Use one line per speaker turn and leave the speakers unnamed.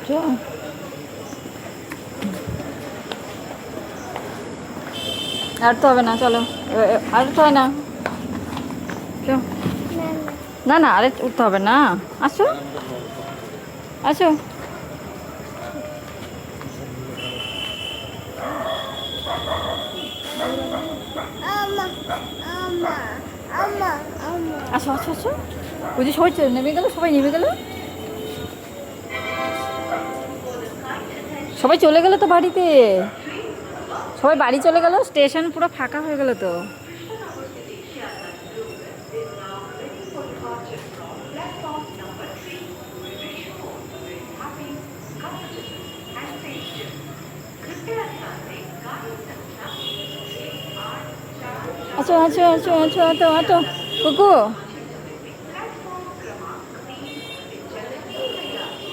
চো আর তো হবে না, চলো আর তো হয় না, চো না না আরে উঠতে হবে না, আসো আসো। আসো আসো আসো, ওই যে সবাই নেমে গেল, সবাই নেমে গেল, সবাই চলে গেল তো বাড়িতে, সবাই বাড়ি চলে গেল, স্টেশন পুরো ফাঁকা হয়ে গেল তো। আচ্ছা আচ্ছা আচ্ছা আচ্ছা আচ্ছা আচ্ছা কুকু